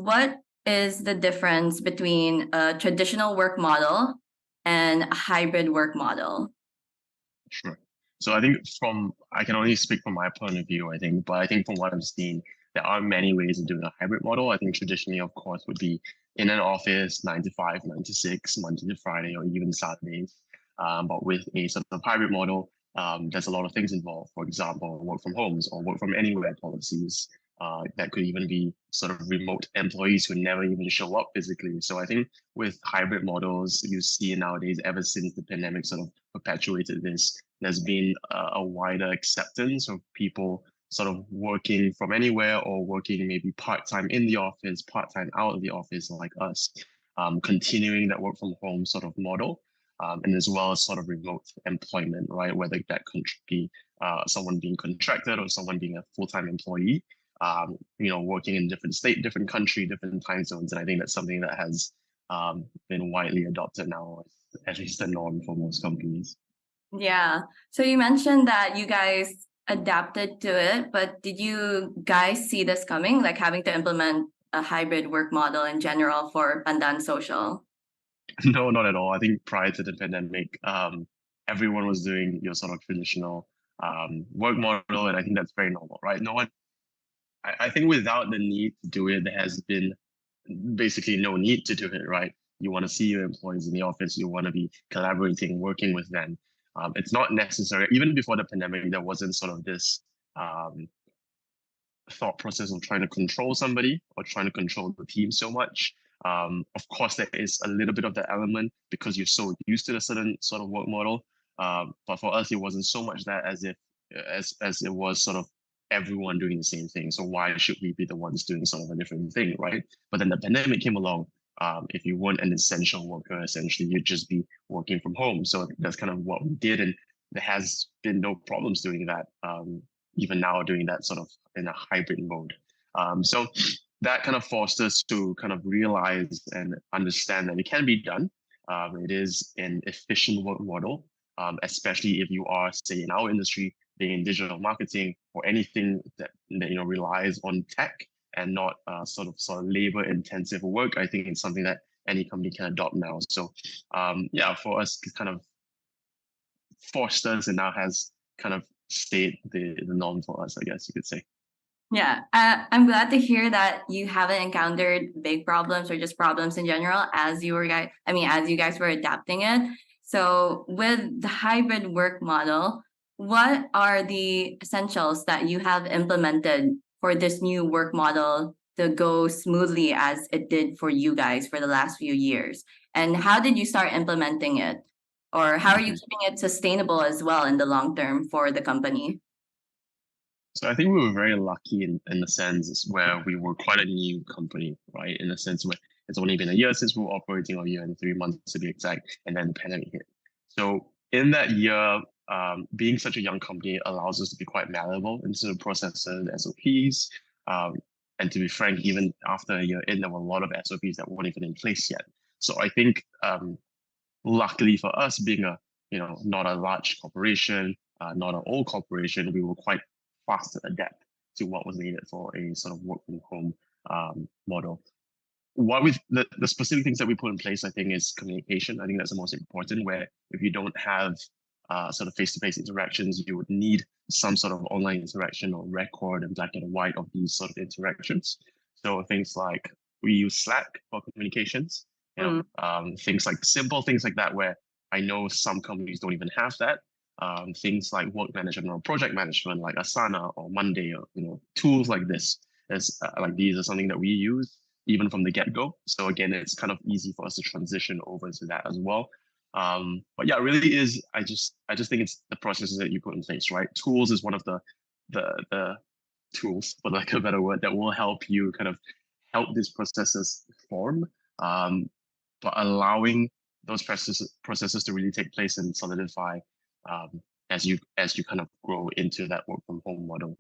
what is the difference between a traditional work model and a hybrid work model? Sure. So I think I can only speak from my point of view, I think, but I think from what I've seen, there are many ways of doing a hybrid model. I think traditionally, of course, would be in an office, 9 to 5, 9 to 6, Monday to Friday, or even Saturdays. But with a sort of hybrid model, there's a lot of things involved. For example, work from homes or work from anywhere policies. That could even be sort of remote employees who never even show up physically. So I think with hybrid models, you see nowadays, ever since the pandemic sort of perpetuated this, there's been a wider acceptance of people sort of working from anywhere or working maybe part-time in the office, part-time out of the office like us, continuing that work from home sort of model. And as well as sort of remote employment, right? Whether that could be someone being contracted or someone being a full-time employee, working in different state, different country, different time zones. And I think that's something that has been widely adopted now, at least the norm for most companies. Yeah. So you mentioned that you guys adapted to it, but did you guys see this coming, like having to implement a hybrid work model in general for Pandan Social? No, not at all. I think prior to the pandemic, everyone was doing your sort of traditional work model, and I think that's very normal, right? No one, I think without the need to do it, there has been basically no need to do it, right? You want to see your employees in the office, you want to be collaborating, working with them. It's not necessary. Even before the pandemic, there wasn't sort of this um, thought process of trying to control somebody or trying to control the team so much. Of course, there is a little bit of that element because you're so used to a certain sort of work model. But for us, it wasn't so much that as it was sort of everyone doing the same thing. So why should we be the ones doing sort of a different thing, right? But then the pandemic came along. If you weren't an essential worker, essentially you'd just be working from home. So that's kind of what we did, and there has been no problems doing that. Even now, doing that sort of in a hybrid mode. So that kind of forced us to kind of realize and understand that it can be done. It is an efficient work model, especially if you are, say, in our industry, being in digital marketing or anything that relies on tech and not sort of labor intensive work. I think it's something that any company can adopt now. So yeah, for us, it kind of forced us and now has kind of stayed the norm for us, I guess you could say. Yeah, I'm glad to hear that you haven't encountered big problems or just problems in general as you were guys. I mean, as you guys were adapting it. So, with the hybrid work model, what are the essentials that you have implemented for this new work model to go smoothly as it did for you guys for the last few years? And how did you start implementing it? Or how are you Mhm. keeping it sustainable as well in the long term for the company? So I think we were very lucky in the sense where we were quite a new company, right? In the sense where it's only been a year since we were operating, or a year and 3 months to be exact, and then the pandemic hit. So in that year, being such a young company allows us to be quite malleable into the processes, SOPs. And to be frank, even after a year in, there were a lot of SOPs that weren't even in place yet. So I think luckily for us, being a not a large corporation, not an old corporation, we were quite fast to adapt to what was needed for a sort of work from home model. The specific things that we put in place, I think, is communication. I think that's the most important. Where if you don't have sort of face-to-face interactions, you would need some sort of online interaction or record and black and white of these sort of interactions. So things like we use Slack for communications. Things like simple things like that, where I know some companies don't even have that. Things like work management or project management, like Asana or Monday, or tools like this. Like these are something that we use even from the get-go. So again, it's kind of easy for us to transition over to that as well. But yeah, it really is. I just think it's the processes that you put in place, right? Tools is one of the tools, for lack of a better word, that will help you kind of help these processes form, but allowing those processes to really take place and solidify as you kind of grow into that work from home model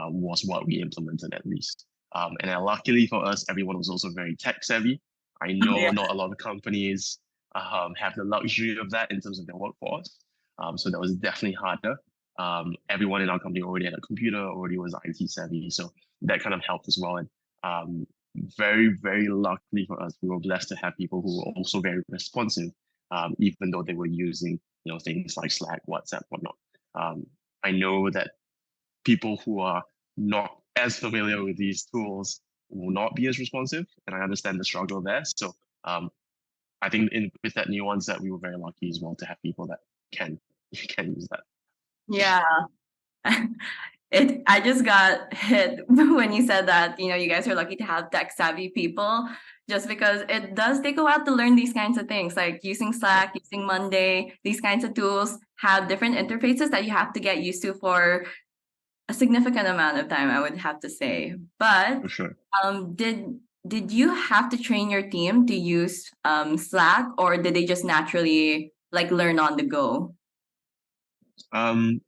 was what we implemented at least. And luckily for us, everyone was also very tech savvy. I know Yeah. not a lot of companies have the luxury of that in terms of their workforce. So that was definitely harder. Everyone in our company already had a computer, already was IT savvy. So that kind of helped as well. And very, very luckily for us, we were blessed to have people who were also very responsive, even though they were using, things like Slack, WhatsApp, whatnot. I know that people who are not as familiar with these tools will not be as responsive, and I understand the struggle there. So I think with that nuance that we were very lucky as well to have people that can can use that. Yeah. I just got hit when you said that, you guys are lucky to have tech savvy people, just because it does take a while to learn these kinds of things, like using Yeah, Slack, using Monday, these kinds of tools have different interfaces that you have to get used to for a significant amount of time, I would have to say. But for sure. did you have to train your team to use Slack, or did they just naturally like learn on the go? Um,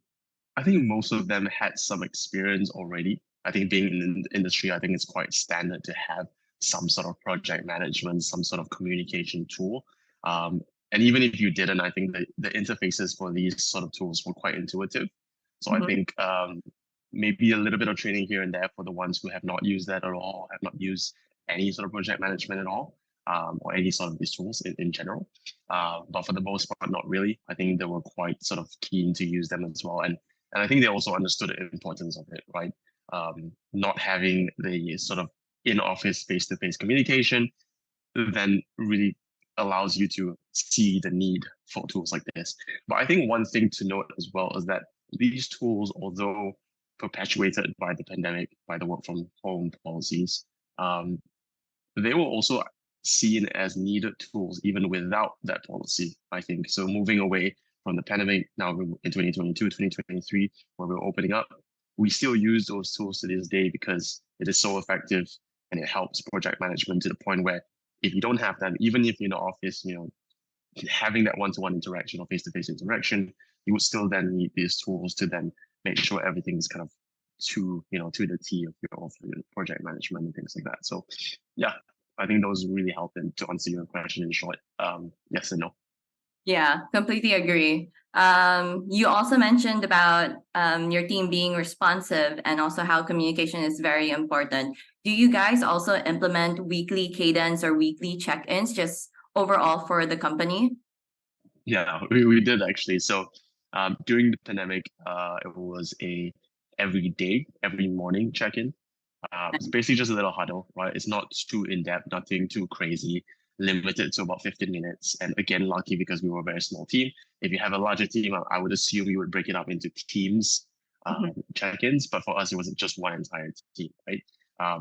I think most of them had some experience already. I think being in the industry, I think it's quite standard to have some sort of project management, some sort of communication tool. And even if you didn't, I think the interfaces for these sort of tools were quite intuitive. So I Mhm. think maybe a little bit of training here and there for the ones who have not used that at all, have not used any sort of project management at all, or any sort of these tools in general. But for the most part, not really. I think they were quite sort of keen to use them as well. And I think they also understood the importance of it, right? Not having the sort of in-office face-to-face communication then really allows you to see the need for tools like this. But I think one thing to note as well is that these tools, although perpetuated by the pandemic, by the work from home policies, um, they were also seen as needed tools even without that policy, I think. So moving away from the pandemic now in 2022, 2023, where we're opening up, we still use those tools to this day because it is so effective and it helps project management to the point where if you don't have them, even if you're in the office, having that one-to-one interaction or face-to-face interaction, you would still then need these tools to then make sure everything is kind of to the T of your project management and things like that. So yeah, I think those really help. And to answer your question in short, yes and no. Yeah, completely agree. You also mentioned about your team being responsive and also how communication is very important. Do you guys also implement weekly cadence or weekly check-ins just overall for the company? Yeah, we did actually. So during the pandemic, it was a every day, every morning check-in. It's basically just a little huddle, right? It's not too in-depth, nothing too crazy, limited to about 15 minutes. And again, lucky because we were a very small team. If you have a larger team, I would assume you would break it up into teams Mhm. check-ins. But for us, it was just one entire team, right?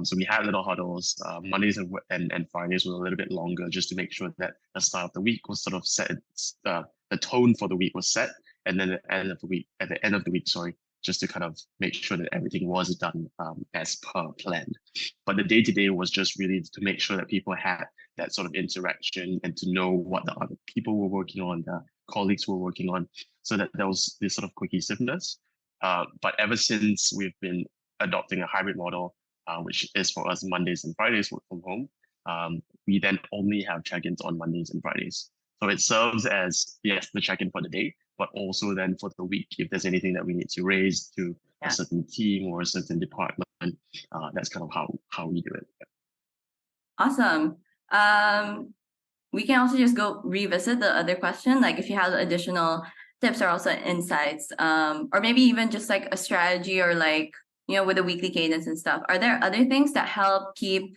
So we had little huddles. Mondays and Fridays were a little bit longer just to make sure that the start of the week was sort of set, the tone for the week was set. And then at the end of the week, sorry, just to kind of make sure that everything was done as per planned. But the day to day was just really to make sure that people had that sort of interaction and to know what the other people were working on, the colleagues were working on, so that there was this sort of cohesiveness. But ever since we've been adopting a hybrid model, which is for us Mondays and Fridays work from home, we then only have check-ins on Mondays and Fridays. So it serves as, yes, the check-in for the day, but also then for the week, if there's anything that we need to raise to a Yeah, certain team or a certain department, that's kind of how we do it. awesome. We can also just go revisit the other question, like if you have additional tips or also insights, or maybe even just like a strategy or like, with the weekly cadence and stuff. Are there other things that help keep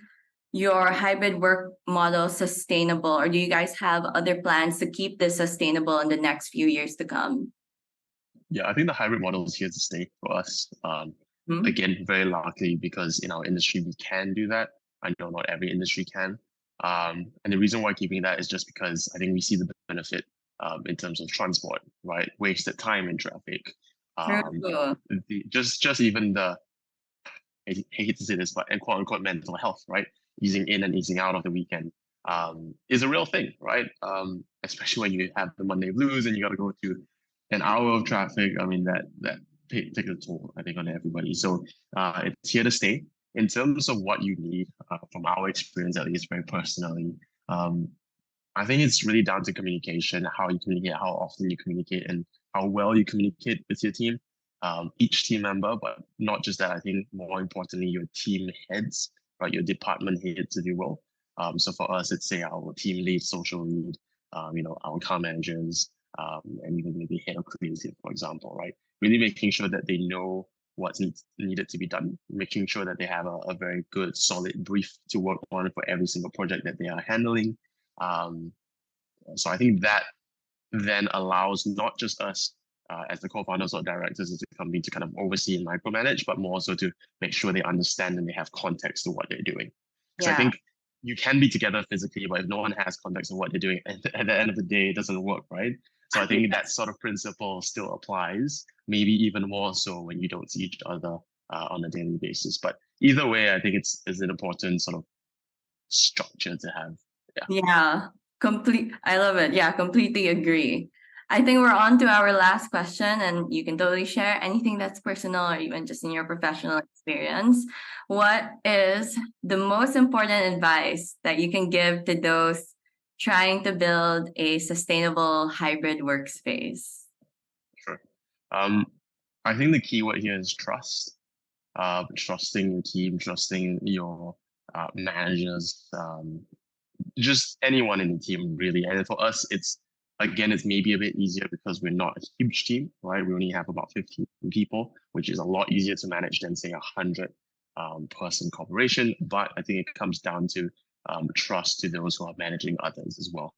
your hybrid work model sustainable, or do you guys have other plans to keep this sustainable in the next few years to come? Yeah, I think the hybrid model is here to stay for us. Hmm? Again, very luckily because in our industry we can do that. I know not every industry can. And the reason why keeping that is just because I think we see the benefit in terms of transport, right? Wasted time in traffic. Um, True. just even the I hate to say this, but and quote unquote mental health, right? Easing in and easing out of the weekend is a real thing, right? Especially when you have the Monday blues and you got to go to an hour of traffic. I mean, that takes a toll, I think, on everybody. So it's here to stay. In terms of what you need, from our experience, at least very personally, um, I think it's really down to communication, how you communicate, how often you communicate, and how well you communicate with your team, each team member, but not just that. I think more importantly, your team heads. right? Your department heads, if you will. So for us, it's say our team lead, social lead, our account managers, and even maybe head of creative, for example, right? Really making sure that they know what's needed to be done, making sure that they have a very good, solid brief to work on for every single project that they are handling. So I think that then allows not just us as the co-founders or directors of the company to kind of oversee and micromanage, but more so to make sure they understand and they have context to what they're doing. Because I Yeah. think you can be together physically, but if no one has context of what they're doing, at the end of the day, it doesn't work, right? So I think that sort of principle still applies, maybe even more so when you don't see each other on a daily basis. But either way, I think it's an important sort of structure to have. Yeah, I love it. Yeah, completely agree. I think we're on to our last question, and you can totally share anything that's personal or even just in your professional experience. What is the most important advice that you can give to those trying to build a sustainable hybrid workspace? Sure. I think the key word here is trust. Trusting your team, trusting your managers, just anyone in the team really. And for us, it's maybe a bit easier because we're not a huge team, right? We only have about 15 people, which is a lot easier to manage than say 100 person corporation. But I think it comes down to trust to those who are managing others as well.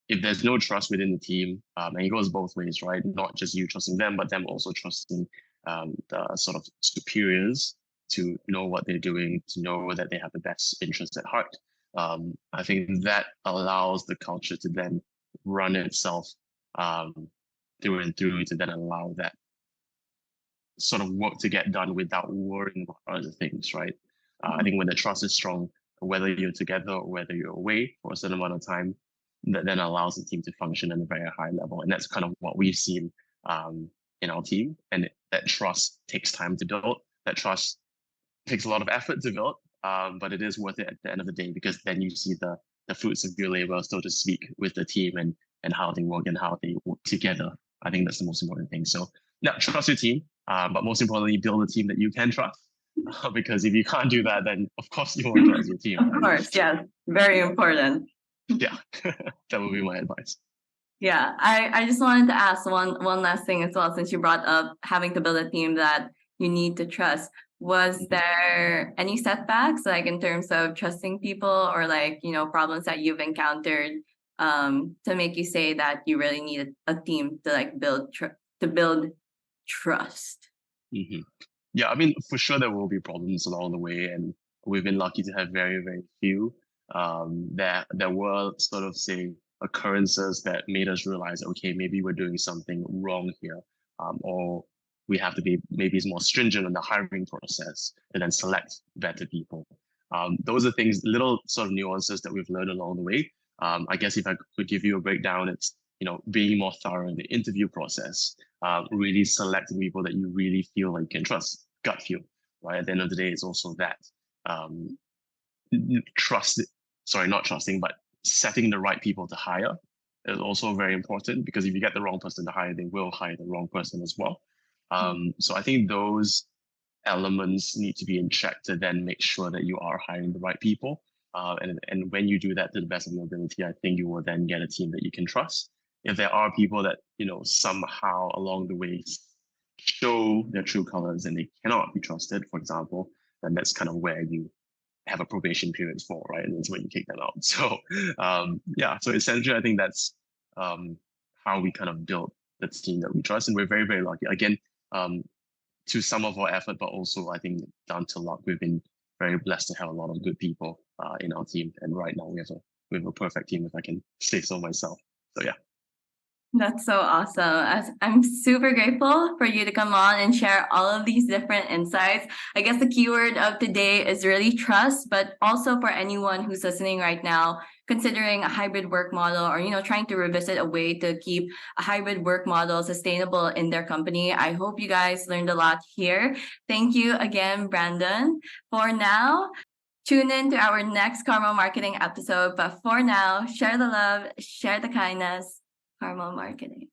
If there's no trust within the team, and it goes both ways, right? Not just you trusting them, but them also trusting the sort of superiors to know what they're doing, to know that they have the best interest at heart. I think that allows the culture to then run itself through and through to then allow that sort of work to get done without worrying about other things, right? I think when the trust is strong, whether you're together or whether you're away for a certain amount of time, that then allows the team to function at a very high level. And that's kind of what we've seen in our team. And that trust takes time to build. That trust takes a lot of effort to build, but it is worth it at the end of the day because then you see the fruits of your labor, so to speak, with the team and how they work and how they work together. I think that's the most important thing. So, yeah, trust your team, but most importantly, build a team that you can trust. Because if you can't do that, then of course you won't trust your team. Of Right? course, yes, very important. Yeah, that would be my advice. Yeah, I just wanted to ask one last thing as well, since you brought up having to build a team that you need to trust. Was there any setbacks, like in terms of trusting people, or like problems that you've encountered, to make you say that you really need a team to like build trust? Mm-hmm. Yeah, I mean, for sure there will be problems along the way, and we've been lucky to have very, very few. There were sort of say occurrences that made us realize, okay, maybe we're doing something wrong here, or we have to be maybe more stringent on the hiring process and then select better people. Those are things, little sort of nuances that we've learned along the way. I guess if I could give you a breakdown, it's being more thorough in the interview process, really selecting people that you really feel like you can trust, gut feel, right? At the end of the day, it's also that um, trust, sorry, not trusting, but setting the right people to hire is also very important because if you get the wrong person to hire, they will hire the wrong person as well. So I think those elements need to be in check to then make sure that you are hiring the right people. And when you do that to the best of your ability, I think you will then get a team that you can trust. If there are people that, somehow along the way show their true colors and they cannot be trusted, for example, then that's kind of where you have a probation period for, right? And that's when you kick them out. So, yeah, so essentially, I think that's how we kind of build the team that we trust. And we're very, very lucky. Again, to some of our effort, but also I think down to luck, we've been very blessed to have a lot of good people in our team. And right now we have a perfect team, if I can say so myself. So yeah. That's so awesome. I'm super grateful for you to come on and share all of these different insights. I guess the keyword of today is really trust, but also for anyone who's listening right now, considering a hybrid work model or, trying to revisit a way to keep a hybrid work model sustainable in their company. I hope you guys learned a lot here. Thank you again, Brandon. For now, tune in to our next Karma Marketing episode. But for now, share the love, share the kindness. Karma Marketing.